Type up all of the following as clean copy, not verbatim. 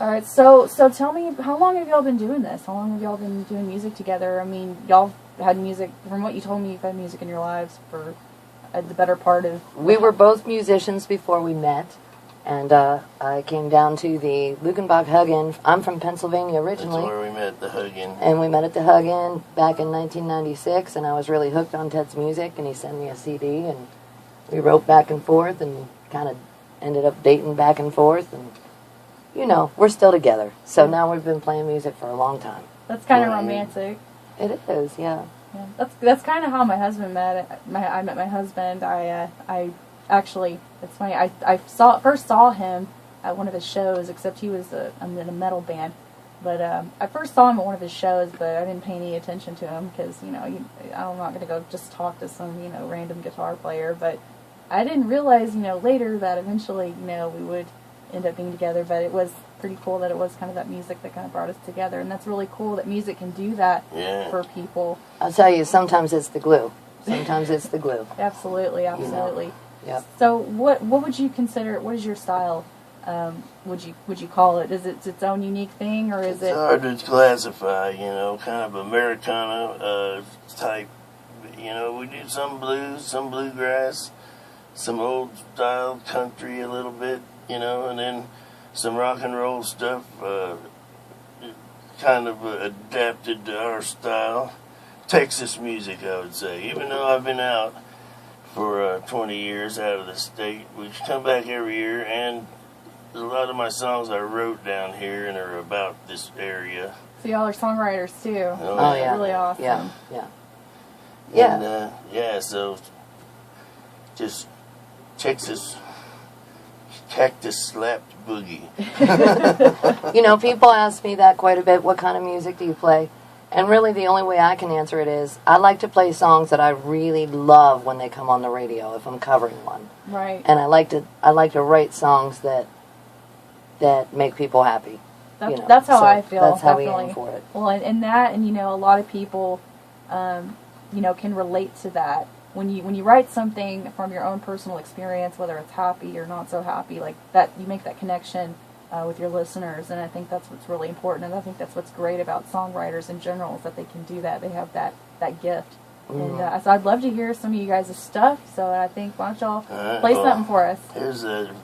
All right, so tell me, how long have y'all been doing this? How long have y'all been doing music together? I mean, y'all had music, from what you told me, you've had music in your lives for the better part of... We were both musicians before we met, and I came down to the Lukenbach Hug-In. I'm from Pennsylvania originally. That's where we met, at the Hug-In. And we met at the Hug-In back in 1996, and I was really hooked on Ted's music, and he sent me a CD, and we wrote back and forth, and kind of ended up dating back and forth, and... You know, we're still together. So now we've been playing music for a long time. That's kind of romantic. It is, yeah. That's kind of how my husband met. I met my husband. I actually, it's funny. I first saw him at one of his shows. Except he was in a metal band. But I first saw him at one of his shows, but I didn't pay any attention to him because I'm not going to go just talk to some random guitar player. But I didn't realize later that eventually we would end up being together, but it was pretty cool that it was kind of that music that kind of brought us together, and that's really cool that music can do that for people. I'll tell you, sometimes it's the glue. Sometimes it's the glue. Absolutely. Yep. So what would you consider, what is your style, would you call it? Is it its own unique thing, or is it's hard to classify, kind of Americana type. We do some blues, some bluegrass, some old style country a little bit, and then some rock and roll stuff, kind of adapted to our style. Texas music, I would say. Even though I've been out for 20 years out of the state, we come back every year, and a lot of my songs I wrote down here and are about this area. So y'all are songwriters too. Oh yeah. Really awesome. Yeah. And, so just Texas cactus slapped boogie. People ask me that quite a bit. What kind of music do you play? And really the only way I can answer it is I like to play songs that I really love when they come on the radio if I'm covering one. Right. And I like to write songs that make people happy. That's how I feel. That's how definitely. we aim for it. Well, and that, and a lot of people can relate to that. When you write something from your own personal experience, whether it's happy or not so happy, like that, you make that connection with your listeners, and I think that's what's really important, and I think that's what's great about songwriters in general, is that they can do that. They have that gift. Mm-hmm. And so I'd love to hear some of you guys' stuff, so I think, why don't y'all play something for us? Here's a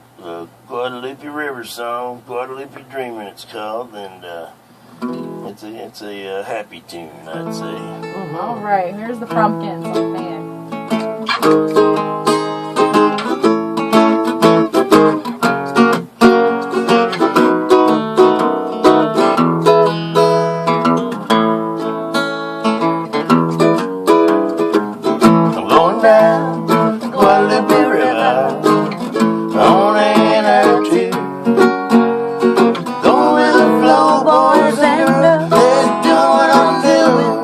Guadalupe River song, Guadalupe Dreamin' it's called, and it's a happy tune, I'd say. Mm-hmm. All right, here's the Frumkins on fan. I'm going down the Guadalupe River on an hour or two. Going with the flow, boys, and they're doing what I'm doing.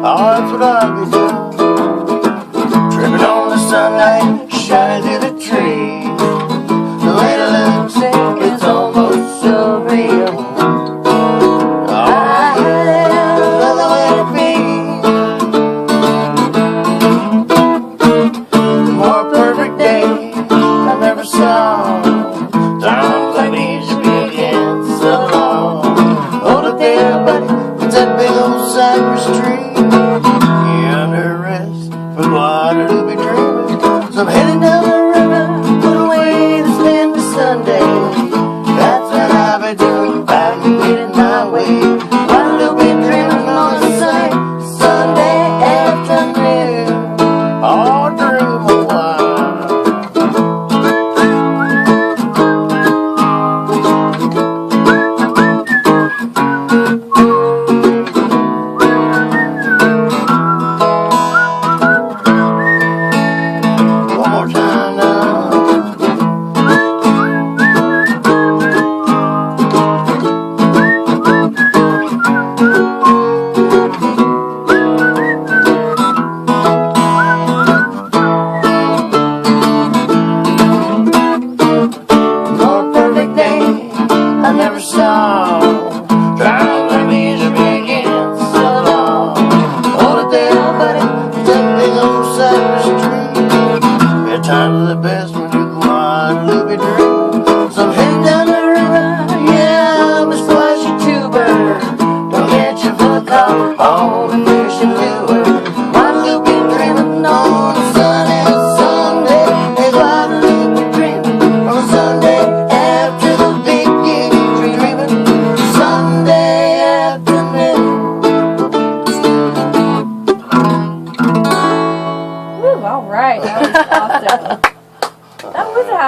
Oh, that's what I'll be doing. Tripping on the sun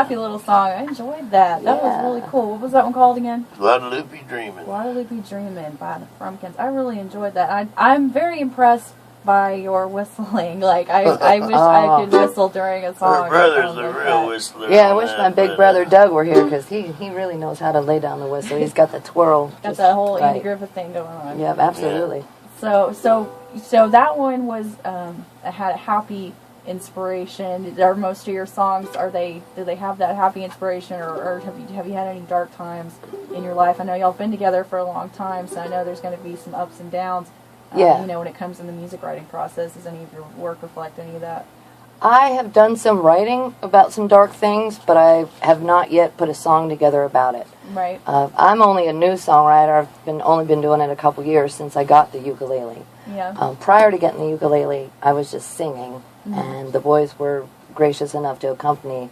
happy little song. I enjoyed that. That was really cool. What was that one called again? Guadalupe Dreamin'. Guadalupe Dreamin' by the Frumkins. I really enjoyed that. I'm very impressed by your whistling. Like, I wish I could whistle during a song. Her brother's a real whistler. Yeah, I wish my big brother Doug were here, because he really knows how to lay down the whistle. He's got the twirl. Got that whole Andy Griffith thing going on. Yeah, absolutely. Yeah. So that one was had a happy inspiration. Are most of your songs, do they have that happy inspiration, or have you had any dark times in your life? I know y'all have been together for a long time, so I know there's going to be some ups and downs. You know, when it comes in the music writing process, does any of your work reflect any of that? I have done some writing about some dark things, but I have not yet put a song together about it. Right. I'm only a new songwriter. I've only been doing it a couple years since I got the ukulele. Yeah. Prior to getting the ukulele, I was just singing, and the boys were gracious enough to accompany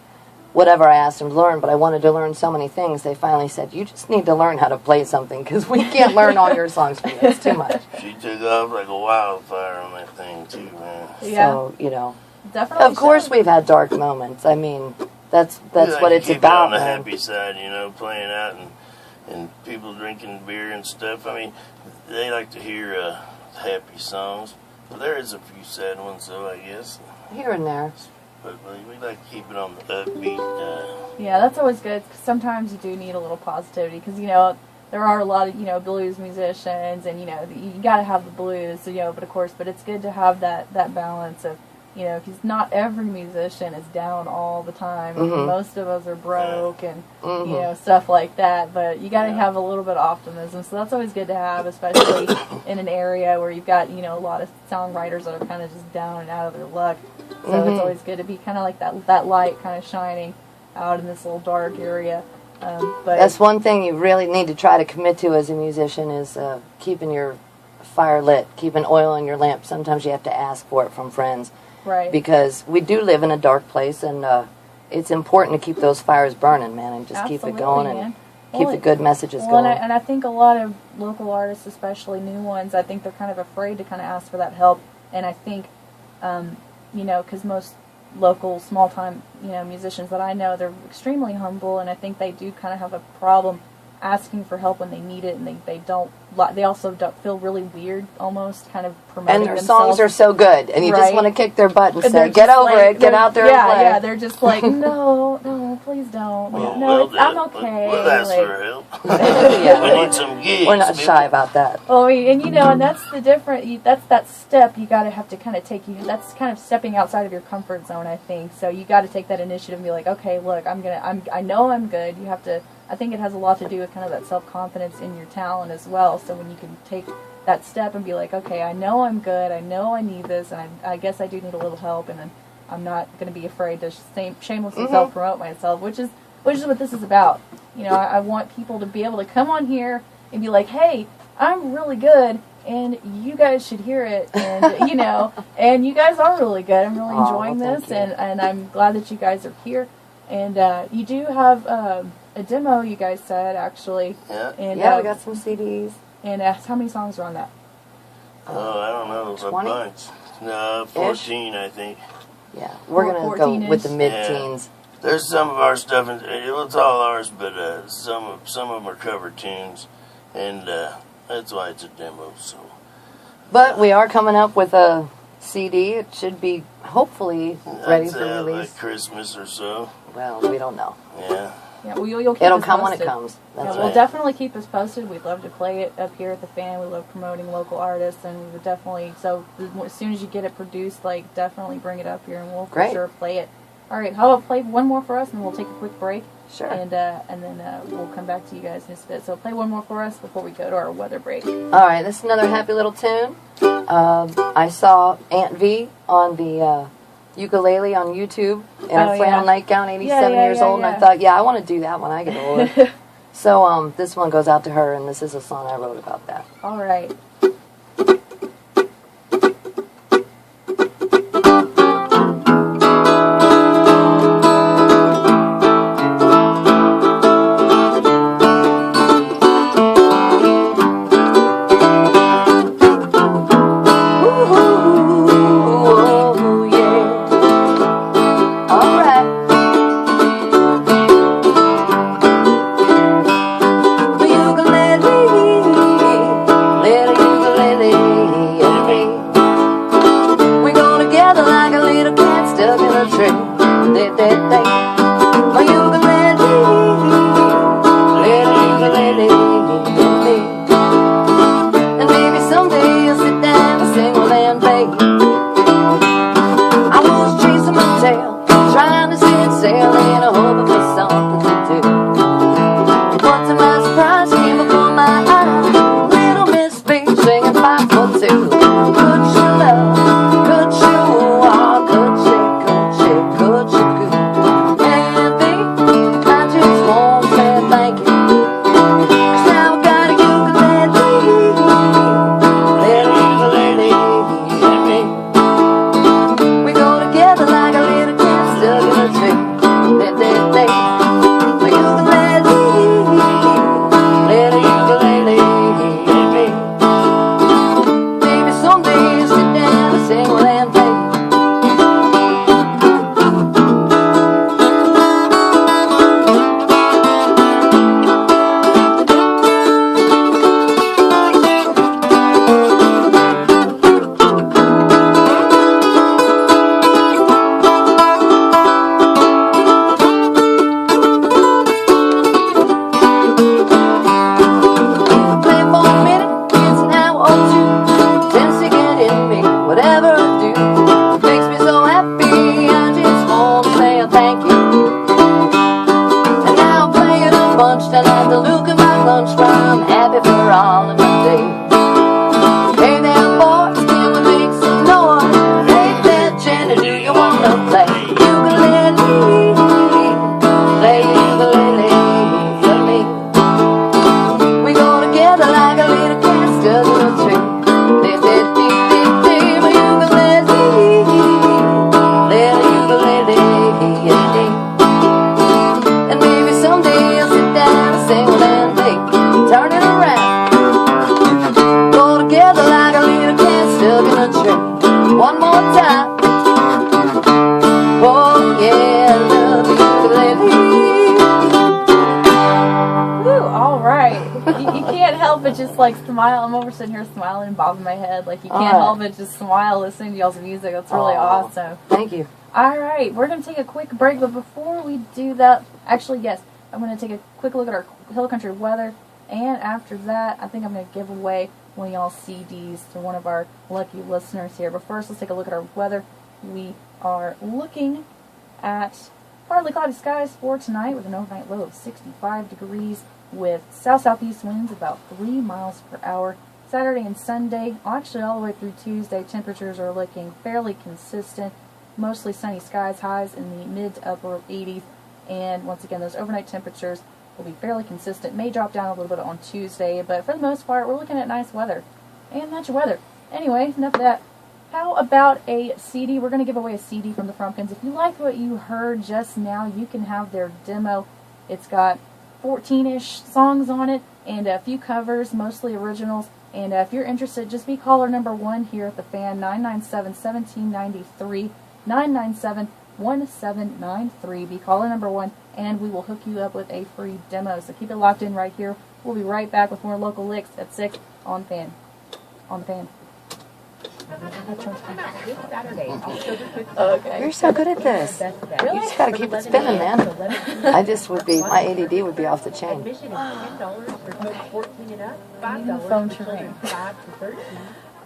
whatever I asked them to learn, but I wanted to learn so many things, they finally said, you just need to learn how to play something, because we can't learn all your songs for you. It's too much. She took off like a wildfire on that thing, too, man. Yeah. So, you know. Definitely. Of course we've had dark moments. I mean, that's what it's keep about, it on the man. happy side, you know, playing out and people drinking beer and stuff. I mean, they like to hear happy songs. But there is a few sad ones, though, I guess. Here and there. But we like to keep it on the upbeat. Yeah, that's always good, because sometimes you do need a little positivity, because, you know, there are a lot of, you know, blues musicians, and, you know, you got to have the blues, so, you know, but it's good to have that balance of, you know, because not every musician is down all the time. Most of us are broke and, you know, stuff like that, but you got to have a little bit of optimism, so that's always good to have, especially in an area where you've got, you know, a lot of songwriters that are kind of just down and out of their luck. So it's always good to be kind of like that light kind of shining out in this little dark area. But that's one thing you really need to try to commit to as a musician is keeping your fire lit, keeping oil in your lamp. Sometimes you have to ask for it from friends. Right. Because we do live in a dark place, and it's important to keep those fires burning, man, and just keep it going and keep the good messages going. And I think a lot of local artists, especially new ones, I think they're kind of afraid to kind of ask for that help. And I think, you know, because most local, small-time, you know, musicians that I know, they're extremely humble, and I think they do kind of have a problem asking for help when they need it, and they also don't feel really weird, almost kind of promoting and their themselves. songs are so good, and you just want to kick their butt and say, get over it, get out there and play. Yeah, they're just like, no, please don't. I'm okay. We'll ask for help. Yeah, we need some gigs. We're not shy about that. Well, and you know, and that's the that's that step you got to have to kind of take. That's kind of stepping outside of your comfort zone, I think. So you got to take that initiative and be like, okay, look, I know I'm good. You have to. I think it has a lot to do with kind of that self-confidence in your talent as well. So when you can take that step and be like, okay, I know I'm good, I know I need this, and I guess I do need a little help, and I'm not going to be afraid to shamelessly self-promote myself, which is what this is about. You know, I want people to be able to come on here and be like, hey, I'm really good, and you guys should hear it, and you know, and you guys are really good. I'm really enjoying this, and I'm glad that you guys are here, and you do have a demo, you guys said, actually. Yeah. And, we got some CDs. And how many songs are on that? Oh, I don't know. 20? A bunch. No, 14, I think. Yeah, we're going to go with the mid-teens. Yeah. There's some of our stuff, it's all ours, but some of them are cover tunes, and that's why it's a demo. So. But we are coming up with a CD. It should be, hopefully, ready for release. Like Christmas or so. Well, we don't know. Yeah. Yeah, well, you'll keep It'll us come posted. when it comes. That's We'll definitely keep us posted. We'd love to play it up here at the Fan. We love promoting local artists, and we would definitely. So as soon as you get it produced, like definitely bring it up here, and we'll for sure play it. All right, how about play one more for us, and we'll take a quick break. Sure. And then we'll come back to you guys in just a bit. So play one more for us before we go to our weather break. All right, this is another happy little tune. I saw Aunt V on the ukulele on YouTube in a flannel nightgown, 87 years old, and I thought, I want to do that when I get older. So this one goes out to her, and this is a song I wrote about that. All right. like to look at my lunch while I'm happy for all of my days. Hey there, boys, can we make some noise? Hey there, Jenny, do you wanna play ukulele? Play ukulele for me. We go together like a little cat stuck in a tree. They said, dee, dee, dee, my ukulele. Little ukulele, yeah, yeah. And maybe someday I'll sit down and sing and play. Turn it around. Go together like a little cat stuck in a tree. One more time. Oh yeah, I love the ukulele. Woo, all right. You can't help but just like smile. I'm over sitting here smiling and bobbing my head. Like you can't help but just smile listening to y'all's music. That's really awesome. Thank you. All right, we're going to take a quick break, but before we do that, actually, yes, I'm going to take a quick look at our Hill Country weather, and after that, I think I'm going to give away one of y'all's CDs to one of our lucky listeners here. But first, let's take a look at our weather. We are looking at partly cloudy skies for tonight with an overnight low of 65 degrees with south-southeast winds about 3 miles per hour. Saturday and Sunday, actually all the way through Tuesday, temperatures are looking fairly consistent. Mostly sunny skies, highs in the mid to upper 80s, and once again, those overnight temperatures will be fairly consistent. May drop down a little bit on Tuesday, but for the most part, we're looking at nice weather. And that's your weather. Anyway, enough of that. How about a CD? We're going to give away a CD from the Frumkins. If you liked what you heard just now, you can have their demo. It's got 14-ish songs on it, and a few covers, mostly originals. And if you're interested, just be caller number 1 here at the fan, 997-1793. 997-1793. Be caller number 1, and we will hook you up with a free demo. So keep it locked in right here. We'll be right back with more Local Licks at 6 on Fan. On the Fan. Okay. You're so good at this. Really? You just gotta keep it spinning, man. I just would be, my ADD would be off the chain. Phone to ring.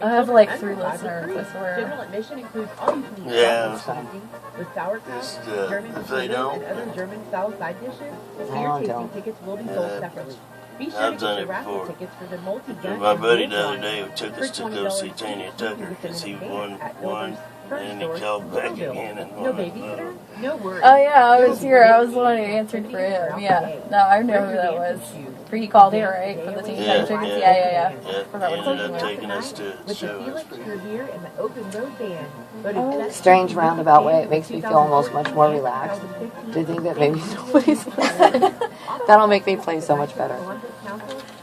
I have like 3 listeners, I swear. General admission includes all you can eat Yeah. with sauerkraut, Just, German if they potatoes, don't, and other German style side dishes. I Beer don't. tasting tickets will be sold Yeah. separately. Be sure I've to done get it your raffle before. tickets for the multi-gun my and buddy gold the other wine day took us for to go see $20 Tanya Tucker because he won at one, Builders and he Furniture called back Stores, again and No won babysitter, no worries. Oh yeah, I was here. I was the one who answered for him. Yeah. No, I know who that was. He called here, right? For the Teen Yeah, Times Chickens? yeah. Yeah. Yeah, Forgot he what ended song up it was. taking us to the With the show. Felix Revere and the Open Road Band. Oh. Strange roundabout way. It makes me feel almost much more relaxed. Do you think that maybe nobody's listening? That'll make me play so much better.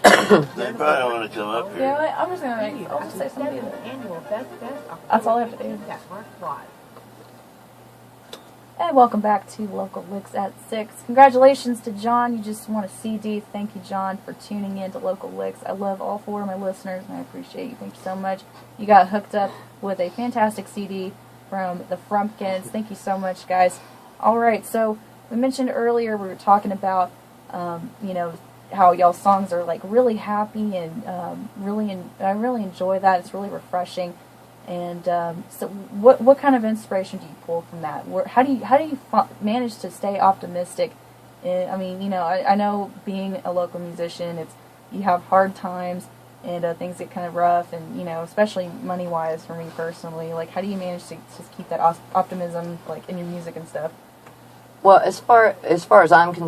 They probably don't want to come up Yeah, here. I'm just gonna make. I'll just say something. Annual Fest That's all I have to do. at Mark Quad. And welcome back to Local Licks at 6. Congratulations to John. You just won a CD. Thank you, John, for tuning in to Local Licks. I love all 4 of my listeners, and I appreciate you. Thank you so much. You got hooked up with a fantastic CD from the Frumkins. Thank you so much, guys. All right, so we mentioned earlier we were talking about, how y'all's songs are like really happy and I really enjoy that. It's really refreshing. And so, what kind of inspiration do you pull from that? How do you manage to stay optimistic? I mean, I know being a local musician, you have hard times and things get kind of rough, and especially money wise for me personally. Like, how do you manage to just keep that optimism like in your music and stuff? Well, as far as I'm concerned.